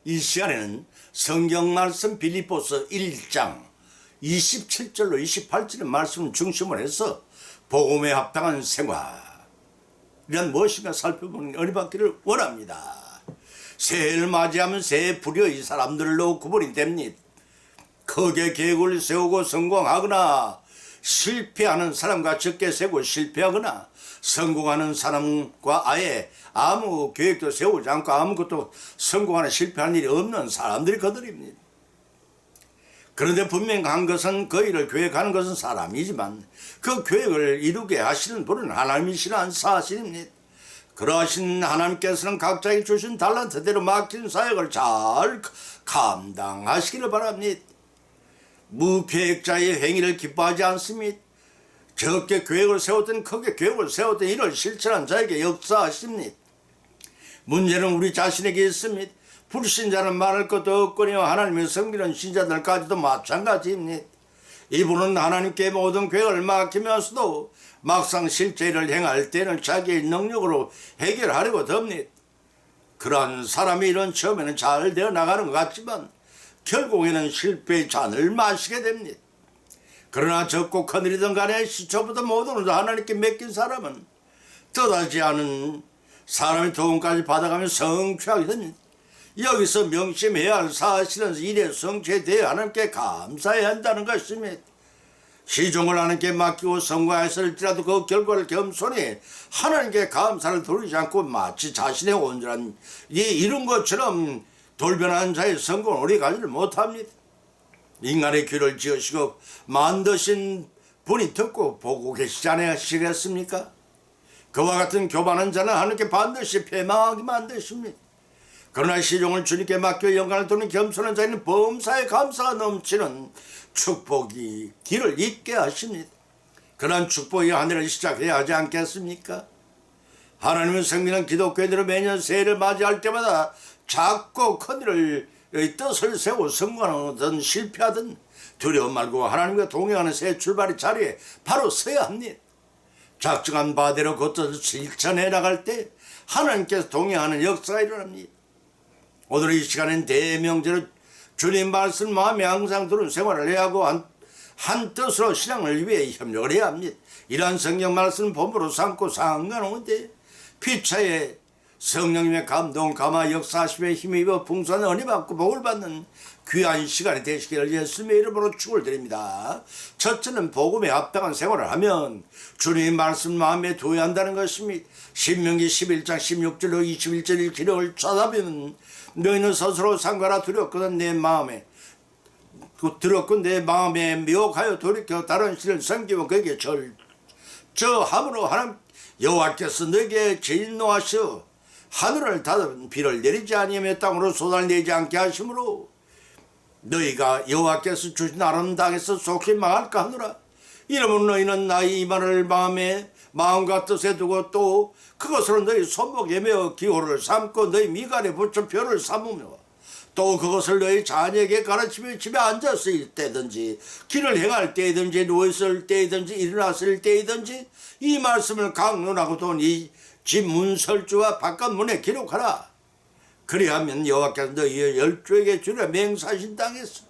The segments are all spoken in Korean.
이 시간에는 성경 말씀 빌립보서 1장 27절로 28절의 말씀을 중심으로 해서 복음에 합당한 생활 이란 무엇인가 살펴보는 은혜 받기를 원합니다. 새해를 맞이하면 새해 불효의 사람들로 구분이 됩니다. 크게 계획을 세우고 성공하거나 실패하는 사람과 적게 세우고 실패하거나 성공하는 사람과 아예 아무 계획도 세우지 않고 아무것도 성공하는 실패하는 일이 없는 사람들이 그들입니다. 그런데 분명한 것은 그 일을 계획하는 것은 사람이지만 그 계획을 이루게 하시는 분은 하나님이시라는 사실입니다. 그러하신 하나님께서는 각자에게 주신 달란트대로 맡긴 사역을 잘 감당하시기를 바랍니다. 무계획자의 행위를 기뻐하지 않습니다. 적게 계획을 세웠던 크게 계획을 세웠던 이를 실천한 자에게 역사하십니다. 문제는 우리 자신에게 있습니다. 불신자는 말할 것도 없거니와 하나님의 섬기는 신자들까지도 마찬가지입니다. 이분은 하나님께 모든 계획을 맡기면서도 막상 실제 일을 행할 때는 자기의 능력으로 해결하려고 듭니다. 그러한 사람의 일은 처음에는 잘 되어 나가는 것 같지만 결국에는 실패의 잔을 마시게 됩니다. 그러나 적고 큰일이든 간에 시초부터 모든 하나님께 맡긴 사람은 떠나지 않은 사람의 도움까지 받아가며 성취하게 됩니다. 여기서 명심해야 할 사실은 일의 성취에 대해 하나님께 감사해야 한다는 것입니다. 시종을 하나님께 맡기고 성공하였을지라도 그 결과를 겸손히 하나님께 감사를 돌리지 않고 마치 자신의 온전한 이룬 것처럼 돌변한 자의 성공을 오래 가지를 못합니다. 인간의 귀를 지으시고 만드신 분이 듣고 보고 계시지 않으시겠습니까? 그와 같은 교만한 자는 하나님께 반드시 패망하게 만드십니다. 그러나 시종을 주님께 맡겨 영광을 돌리는 겸손한 자에는 범사에 감사가 넘치는 축복이 길을 잇게 하십니다. 그러한 축복이 하늘을 시작해야 하지 않겠습니까? 하나님은 성민한 기독교인들은 매년 새해를 맞이할 때마다 작고 큰일을 뜻을 세우고 성공하든 실패하든 두려움 말고 하나님과 동행하는 새 출발의 자리에 바로 서야 합니다. 작정한 바대로 그 뜻을 실천해 나갈 때 하나님께서 동행하는 역사가 일어납니다. 오늘 이 시간엔 대명제로 주님 말씀 마음에 항상 두는 생활을 해야 하고 한 뜻으로 신앙을 위해 협력을 해야 합니다. 이러한 성경 말씀을 본부로 삼고 상관없는데 피차에 성령님의 감동, 감화, 역사하심에 힘입어 풍성한 은혜 받고 복을 받는 귀한 시간이 되시기를 예수님의 이름으로 축을 드립니다. 첫째는 복음에 합당한 생활을 하면 주님의 말씀 마음에 두어야 한다는 것입니다. 신명기 11장 16절로 21절 기록을 찾아보면 너희는 스스로 상관하 두렵거든 내 마음에 미혹하여 돌이켜 다른 신을 섬기면 그에게 절저함으로 하나님 여호와께서 너에게 진노하시어 하늘을 닫은 비를 내리지 아니하며 땅으로 쏟아를 내지 않게 하시므로 너희가 여호와께서 주신 아름 땅에서 속히 망할까 하노라. 이러므로 너희는 나의 이 말을 마음과 뜻에 두고 또 그것으로 너희 손목에 메어 기호를 삼고 너희 미간에 붙여 표를 삼으며 또 그것을 너희 자녀에게 가르치며 집에 앉았을 때든지 길을 행할 때든지 누워있을 때든지 일어났을 때든지 이 말씀을 강론하고 또 이 집 문설주와 바깥 문에 기록하라. 그리하면 여호와께서 너희의 열조에게 주려 맹세하신 땅에서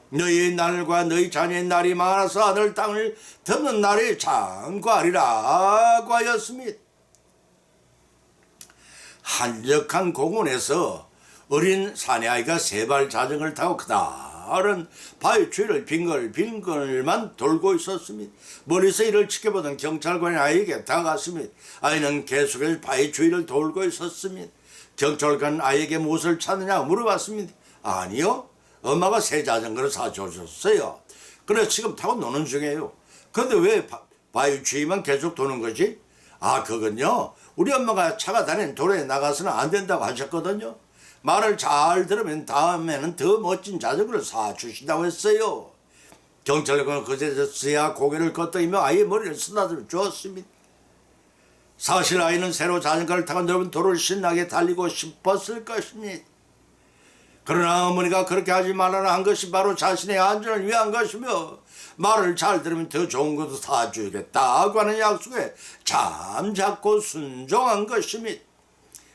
너희의 날과 너희 자녀의 날이 많아서 하늘 땅을 덮는 날이 장구하리라고 하였습니다. 한적한 공원에서 어린 사내아이가 세발 자전거를 타고 그다른 바위 주위를 빙글빙글만 돌고 있었습니다. 멀리서 이를 지켜보던 경찰관이 아이에게 다가갔습니다. 아이는 계속해서 바위 주위를 돌고 있었습니다. 경찰관 아이에게 무엇을 찾느냐고 물어봤습니다. 아니요, 엄마가 새 자전거를 사주셨어요. 그래서 지금 타고 노는 중이에요. 근데 왜 바위 주위만 계속 도는 거지? 아, 그건요, 우리 엄마가 차가 다니는 도로에 나가서는 안 된다고 하셨거든요. 말을 잘 들으면 다음에는 더 멋진 자전거를 사주신다고 했어요. 경찰관은 그제서야 고개를 끄덕이며 아이의 머리를 쓰다듬어 주었습니다. 사실 아이는 새로 자전거를 타고 넓은 도로를 신나게 달리고 싶었을 것입니다. 그러나 어머니가 그렇게 하지 말라는 한 것이 바로 자신의 안전을 위한 것이며 말을 잘 들으면 더 좋은 것도 사주겠다고 하는 약속에 잠자코 순종한 것입니다.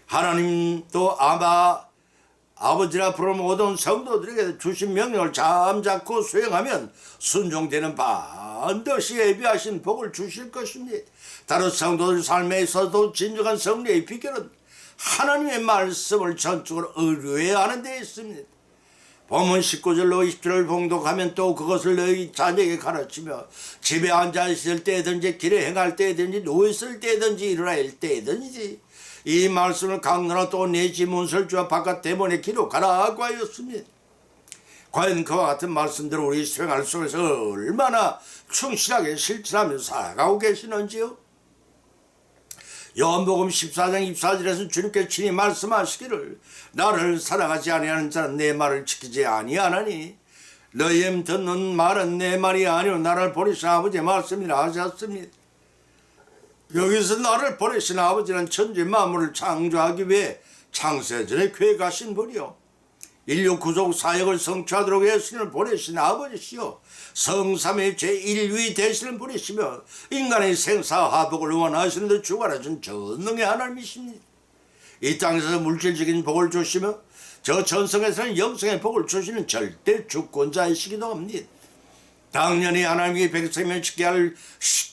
하나님도 아마 아버지라 부르는 모든 성도들에게 주신 명령을 잠자코 수행하면 순종되는 반드시 예비하신 복을 주실 것입니다. 다른 성도들 삶에 있어도 진정한 승리의 비결은 하나님의 말씀을 전적으로 의뢰하는 데 있습니다. 본문 19절로 20절을 봉독하면 또 그것을 너희 자녀에게 가르치며 집에 앉아 있을 때든지 길에 행할 때든지 누워 있을 때든지 일어날 때든지 이 말씀을 강론하 또 내 집 문설주와 바깥 대문에 기록하라고 하였습니다. 과연 그와 같은 말씀들을 우리 생활 속에서 얼마나 충실하게 실천하며 살아가고 계시는지요? 요한복음 14장 24절에서 주님께서 친히 말씀하시기를 나를 사랑하지 아니하는 자는 내 말을 지키지 아니하나니 너희 듣는 말은 내 말이 아니오 나를 보내신 아버지의 말씀이라 하셨습니다. 여기서 나를 보내신 아버지는 천지 만물을 창조하기 위해 창세전에 계획하신 분이요 인류 구속 사역을 성취하도록 예수님을 보내신 아버지시요 성삼의 제1위 되시는 분이시며 인간의 생사화복을 원하시는 데 주관하신 전능의 하나님이십니다. 이 땅에서 물질적인 복을 주시며 저 전성에서는 영성의 복을 주시는 절대 주권자이시기도 합니다. 당연히 하나님의 백성이면 지켜야 할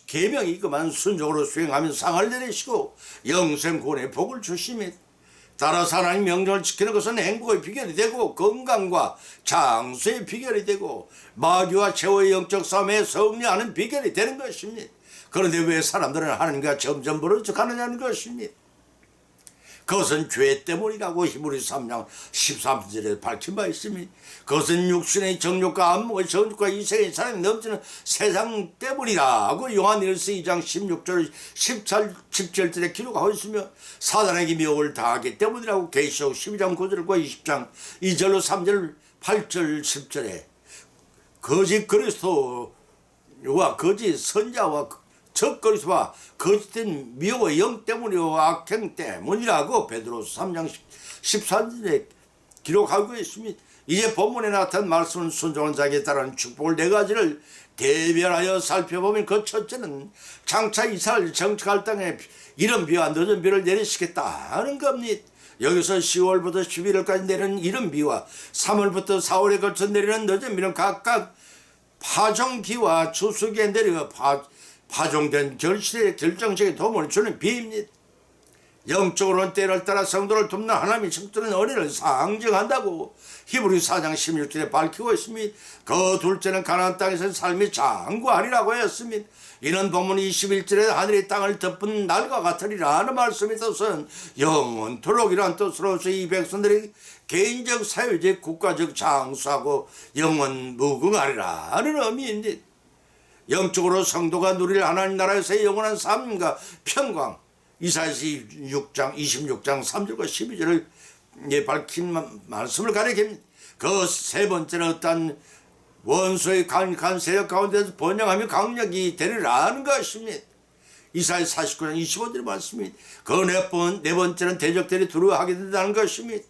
계명이 그만 순종으로 수행하며 상을 내리시고 영생구원의 복을 주십니다. 따라서 하나님 명령을 지키는 것은 행복의 비결이 되고 건강과 장수의 비결이 되고 마귀와 최후의 영적 싸움에 승리하는 비결이 되는 것입니다. 그런데 왜 사람들은 하나님과 점점 멀어져 가느냐는 것입니다. 그것은 죄 때문이라고 히브리서 3장 13절에 밝힌 바 있습니다. 그것은 육신의 정욕과 안목의 정욕과 이생의 사랑이 넘치는 세상 때문이라고 요한일서 2장 16절 17절에 기록하고 있으며 사단에게 미혹을 당하기 때문이라고 계시록 12장 9절과 20장 2절로 3절 8절 10절에 거짓 그리스도와 거짓 선자와 적그리스도와 거짓된 미혹의 영 때문이요 악행 때문이라고 베드로서 3장 14절에 기록하고 있습니다. 이제 본문에 나타난 말씀은 순종한 자에게 따르는 축복을 네 가지를 대별하여 살펴보면 그 첫째는 장차 이스라엘 정착할 땅에 이른 비와 늦은 비를 내리시겠다는 겁니다. 여기서 10월부터 11월까지 내리는 이른 비와 3월부터 4월에 걸쳐 내리는 늦은 비는 각각 파종기와 추수기에 내려 파종된 결실에 결정적인 도움을 주는 비입니다. 영적으로는 때를 따라 성도를 돕는 하나님의 척도는 은혜를 상징한다고 히브리서 4장 16절에 밝히고 있습니다. 그 둘째는 가나안 땅에서 삶이 장구하리라고 했습니다. 이는 본문 21절에 하늘이 땅을 덮은 날과 같으리라 하는 말씀이 뜻은 영원토록이라는 뜻으로서 이 백성들이 개인적, 사회적, 국가적 장수하고 영원 무궁하리라 하는 의미인데 영적으로 성도가 누릴 하나님 나라에서의 영원한 삶과 평강 이사야서 26장 3절과 12절을 밝힌 말씀을 가리킵니다. 그 세 번째는 어떤 원수의 강력한 세력 가운데서 번영하며 강력이 되리라는 것입니다. 이사야 49장 25절의 말씀입니다. 그 네 번째는 대적들이 두려워하게 된다는 것입니다.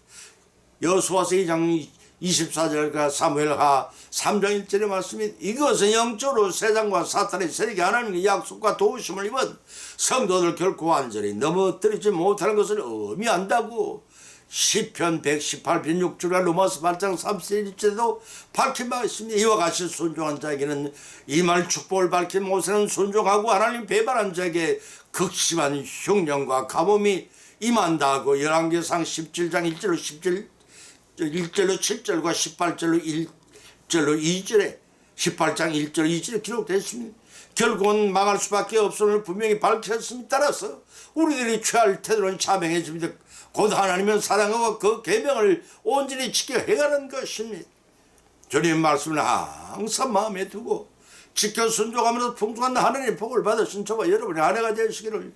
여호수아서 2장 24절과 사무엘하 3장 1절의 말씀이 이것은 영적으로 세상과 사탄의 세력이 하나님의 약속과 도우심을 입은 성도들 결코 완전히 넘어뜨리지 못하는 것을 의미한다고 시편 118편 6절과 로마서 8장 31절에도 밝힌 바가 있습니다. 이와 같이 순종한 자에게는 이 말 축복을 밝힌 모세는 순종하고 하나님 배반한 자에게 극심한 흉령과 가뭄이 임한다고 열왕기상 17장 1절로 1절로 7절과 18절로 1절로 2절에 18장 1절 2절에 기록됐습니다. 결국은 망할 수밖에 없음을 분명히 밝혔음에 따라서 우리들이 취할 태도는 자명해집니다. 곧 하나님은 사랑하고 그 계명을 온전히 지켜 해가는 것입니다. 주님의 말씀을 항상 마음에 두고 지켜 순종하면서 풍성한 하나님의 복을 받으신 저와 여러분의 아내가 되시기를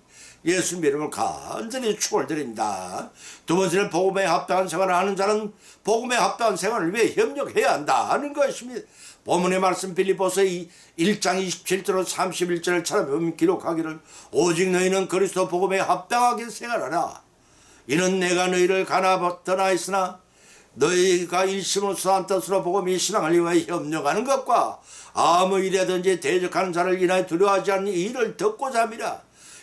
예수님 이름으로 간절히 축원을 드립니다. 두 번째는 복음에 합당한 생활을 하는 자는 복음에 합당한 생활을 위해 협력해야 한다는 것입니다. 본문의 말씀 빌립보서 1장 27절로 31절을 찾아보면 기록하기를 오직 너희는 그리스도 복음에 합당하게 생활하라. 이는 내가 너희를 가나보더나 했으나 너희가 일심으로 한 뜻으로 복음의 신앙을 위하여 협력하는 것과 아무 일이든지 대적하는 자를 인하여 두려워하지 않는 이 일을 듣고자 함이라.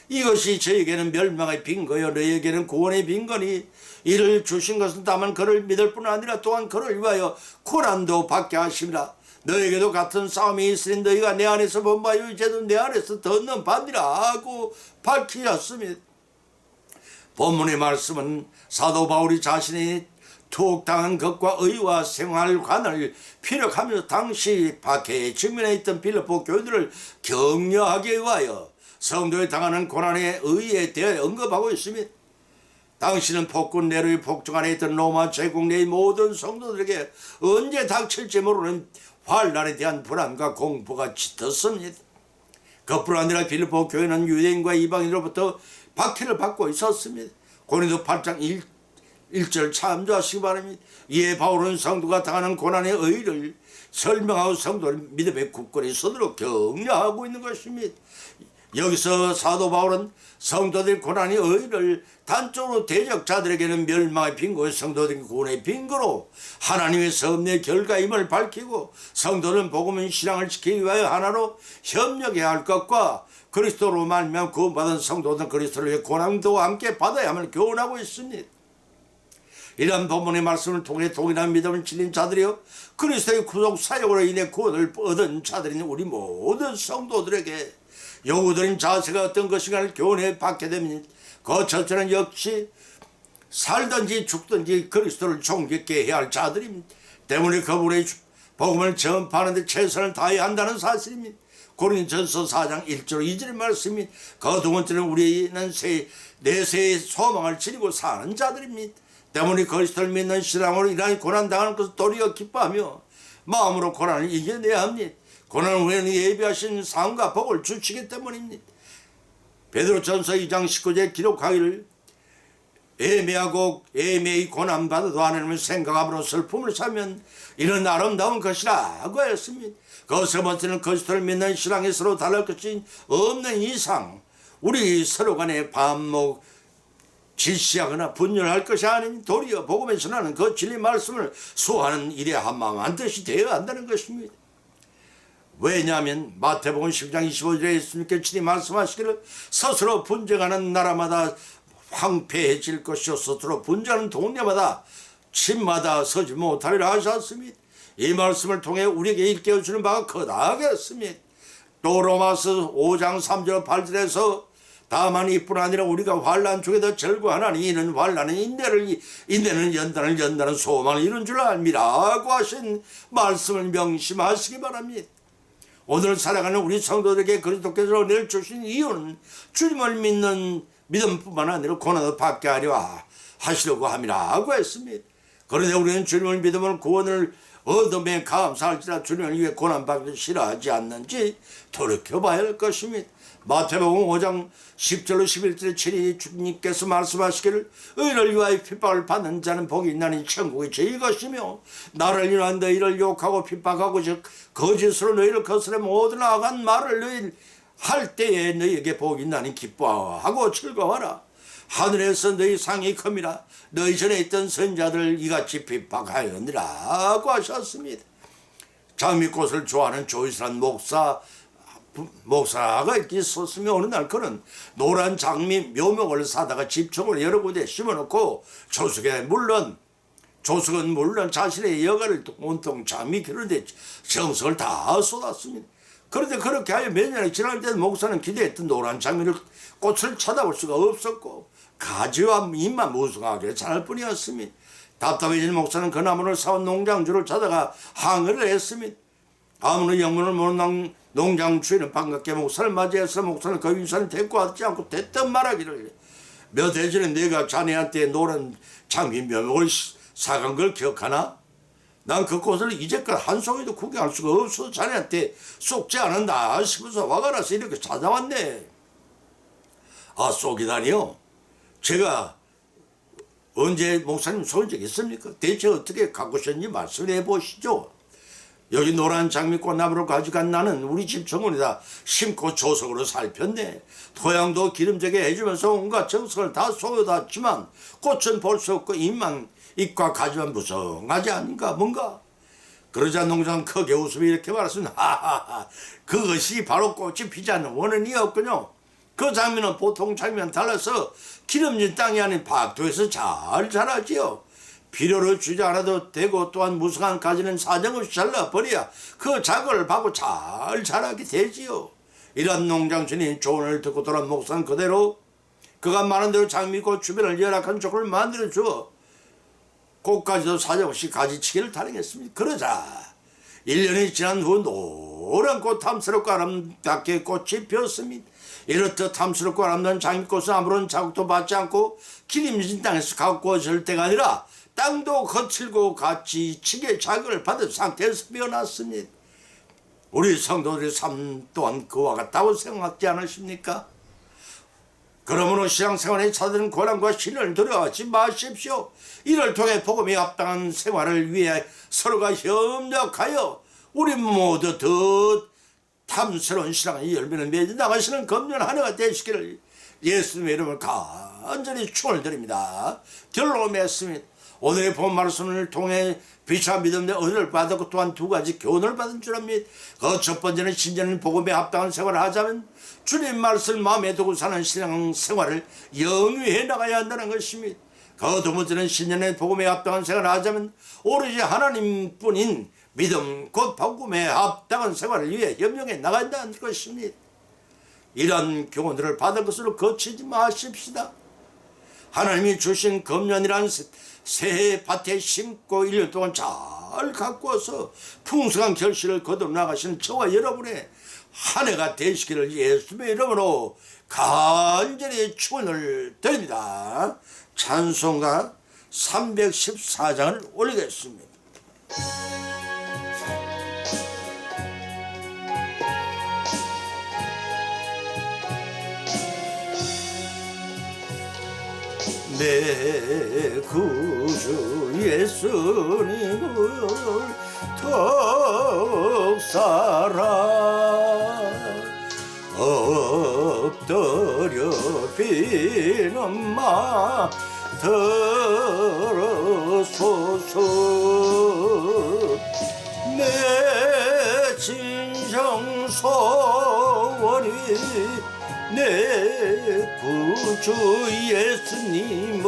이것이 저에게는 멸망의 빈거요 너희에게는 구원의 빈거니 이를 주신 것은 다만 그를 믿을 뿐 아니라 또한 그를 위하여 고난도 받게 하심이라. 너에게도 같은 싸움이 있으니 너희가 내 안에서 본바요 이제도 내 안에서 덧는 바니라 하고 밝히셨습니다. 본문의 말씀은 사도 바울이 자신이 투옥당한 것과 의와 생활관을 피력하며 당시 박해에 직면해 있던 빌립보 교회들을 격려하기 위하여 성도에 당하는 고난의 의에 대해 언급하고 있습니다. 당신은 폭군 네로의 폭정 안에 있던 로마 제국 내의 모든 성도들에게 언제 닥칠지 모르는 환난에 대한 불안과 공포가 짙었습니다. 그뿐 아니라 빌립보 교회는 유대인과 이방인으로부터 박해를 받고 있었습니다. 고린도 8장 1절 참조하시기 바랍니다. 이에 바울은 성도가 당하는 고난의 의의를 설명하고 성도를 믿음의 굳건히 서도록 격려하고 있는 것입니다. 여기서 사도 바울은 성도들 고난의 의의를 단적으로 대적자들에게는 멸망의 빈고, 성도들에게 구원의 빈고로 하나님의 섭리의 결과임을 밝히고 성도는 복음의 신앙을 지키기 위하여 하나로 협력해야 할 것과 그리스도로 말미암아 구원받은 성도들은 그리스도를 위해 고난도 함께 받아야 함을 교훈하고 있습니다. 이런 본문의 말씀을 통해 동일한 믿음을 지닌 자들이요 그리스도의 구속 사역으로 인해 구원을 얻은 자들인 우리 모든 성도들에게 요구드린 자세가 어떤 것인가를 교훈해 받게 됩니다. 그 첫째는 역시 살든지 죽든지 그리스도를 존귀케 해야 할 자들입니다. 때문에 그분의 복음을 전파하는 데 최선을 다해야 한다는 사실입니다. 고린도전서 4장 1절 2절의 말씀입니다. 그 두 번째는 우리는 내세의 소망을 지니고 사는 자들입니다. 때문에 그리스도를 믿는 신앙으로 이러한 고난당하는 것을 도리어 기뻐하며 마음으로 고난을 이겨내야 합니다. 고난 후에는 예비하신 상과 복을 주시기 때문입니다. 베드로전서 2장 19절에 기록하기를 애매하고 애매히 고난받아도 하나님을 생각함으로 슬픔을 사면 이는 아름다운 것이라고 했습니다. 그 세 번째는 그리스도를 믿는 신앙이 서로 다를 것이 없는 이상 우리 서로 간에 반목 질시하거나 분열할 것이 아닌 도리어 복음에 전하는 그 진리 말씀을 수호하는 일에 한마음 한뜻이 되어야 한다는 것입니다. 왜냐하면 마태복음 10장 25절에 예수님께 친히 말씀하시기를 스스로 분쟁하는 나라마다 황폐해질 것이요 스스로 분쟁하는 동네마다 집마다 서지 못하리라 하셨습니다. 이 말씀을 통해 우리에게 일깨워주는 바가 크다겠습니다. 또 로마서 5장 3절 8절에서 다만 이뿐 아니라 우리가 환난 중에도 절구하나니 이는 환난은 인내는 연단을 소망을 이룬 줄 압니다라고 하신 말씀을 명심하시기 바랍니다. 오늘 살아가는 우리 성도들에게 그리스도께서 은혜를 주신 이유는 주님을 믿는 믿음뿐만 아니라 고난도 받게 하려 하시려고 함이라고 했습니다. 그런데 우리는 주님을 믿음을 구원을 얻음에 감사할지라 주님을 위해 고난받기를 싫어하지 않는지 돌이켜봐야 할 것입니다. 마태복음 5장 10절로 11절에 친히 주님께서 말씀하시기를 의를 위하여 핍박을 받는 자는 복이 있나니 천국이 저희 것이며 나를 위하여 너희를 욕하고 핍박하고 즉 거짓으로 너희를 거스려 모든 악한 말을 너희 할 때에 너희에게 복이 있나니 기뻐하고 즐거워하라. 하늘에서 너희 상이 큽니다. 너희 전에 있던 선자들을 이같이 핍박하였느라고 하셨습니다. 장미꽃을 좋아하는 조이스란 목사가 있었으며 어느 날 그는 노란 장미 묘목을 사다가 집중을 여러 군데 심어놓고 조석은 물론 자신의 여가를 온통 장미 기르는데 정성을 다 쏟았습니다. 그런데 그렇게 하여 몇 년이 지날 때 목사는 기대했던 노란 장미를 꽃을 쳐다볼 수가 없었고 가지와 잎만 무성하게 자랄 뿐이었습니다. 답답해진 목사는 그 나무를 사온 농장주를 찾아가 항의를 했습니다. 아무런 영문을 모르는 농장주인은 반갑게 목사를 맞이해서 목사는 그 인사를 데리고 왔지 않고 대뜸 말하기를 몇 해 전에 내가 자네한테 노란 장미 묘목을 사간 걸 기억하나? 난 그 꽃을 이제껏 한 송이도 구경할 수가 없어서 자네한테 쏙지 않은다 싶어서 화가 나서 이렇게 찾아왔네. 아, 쏙이다니요? 제가 언제 목사님 쏘은 적 있습니까? 대체 어떻게 갖고 오셨는지 말씀해 보시죠. 여기 노란 장미꽃 나무를 가져간 나는 우리 집 정원에다 심고 조석으로 살폈네. 토양도 기름지게 해주면서 온갖 정성을 다 쏟았지만 꽃은 볼 수 없고 잎과 가지만 무성하지 않은가 뭔가. 그러자 농장 크게 웃으며 이렇게 말했습니다. 하하하, 그것이 바로 꽃이 피지 않는 원인이었군요. 그 장미는 보통 장미와는 달라서 기름진 땅이 아닌 박토에서 잘 자라지요. 비료를 주지 않아도 되고 또한 무성한 가지는 사정없이 잘라버려야 그 작업을 받고 잘 자라게 되지요. 이런 농장주님 조언을 듣고 돌아온 목사는 그대로 그가 말한 대로 장미꽃 주변을 열악한 족을 만들어 주어 꽃가지도 사정없이 가지치기를 단행했습니다. 그러자 1년이 지난 후 노란 꽃 탐스럽고 아름답게 꽃이 피었습니다. 이렇듯 탐스럽고 아름다운 장미꽃은 아무런 자극도 받지 않고 기름진 땅에서 가꾸어질 때가 아니라 땅도 거칠고 가지치기의 자극을 받은 상태에서 피어났습니다. 우리 성도들의 삶 또한 그와 같다고 생각하지 않으십니까? 그러므로 신앙생활에 차드는 고난과 시련을 두려워하지 마십시오. 이를 통해 복음에 합당한 생활을 위해 서로가 협력하여 우리 모두 더 탐스러운 신앙의 열매를 맺어 나가시는 금년 한 해가 되시기를 예수님의 이름을 간절히 축원을 드립니다. 결론 맺습니다. 오늘의 본 말씀을 통해 비추한 믿음의 은혜를 받았고 또한 두 가지 교훈을 받은 줄 압니다. 그 첫 번째는 신자는 복음에 합당한 생활을 하자면 주님 말씀을 마음에 두고 사는 신앙생활을 영위해 나가야 한다는 것입니다. 그 두 번째는 신자는 복음에 합당한 생활을 하자면 오로지 하나님뿐인 믿음 곧 복음에 합당한 생활을 위해 협력해 나간다는 것입니다. 이런 교훈들을 받은 것으로 거치지 마십시다. 하나님이 주신 금년이란 새해 밭에 심고 1년 동안 잘 가꾸어서 풍성한 결실을 거둬 나가시는 저와 여러분의 한 해가 되시기를 예수님의 이름으로 간절히 축원을 드립니다. 찬송가 314장을 올리겠습니다. 내 구주 예수님을 더욱 사랑 엎드려 비는마 들어소서 내 진정 소원이 내 구주 예수님을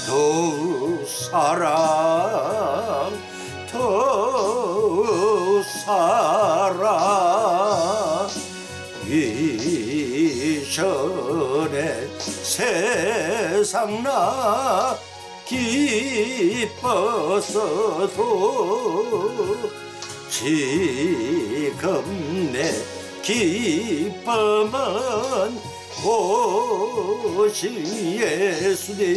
더욱 사랑 더욱 사랑 이전에 세상 나 기뻤어도 지금 내 기쁨은 오신 예수님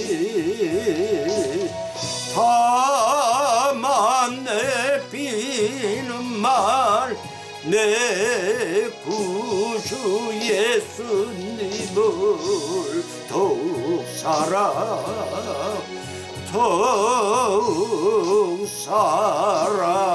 다만 내 비는 말 내 구주 예수님을 더욱 사랑 더욱 사랑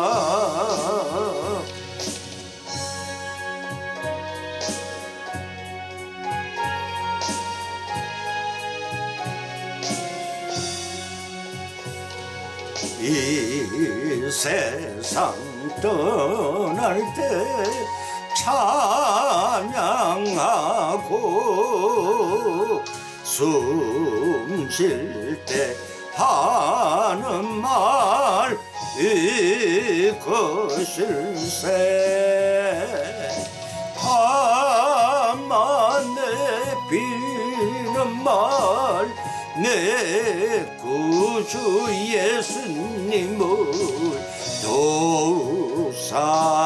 이 세상 떠날 때 찬양하고 숨 쉴 때 하는 말 이것일세 다만 내 비는 말 내 구주 예수님을 더욱 사랑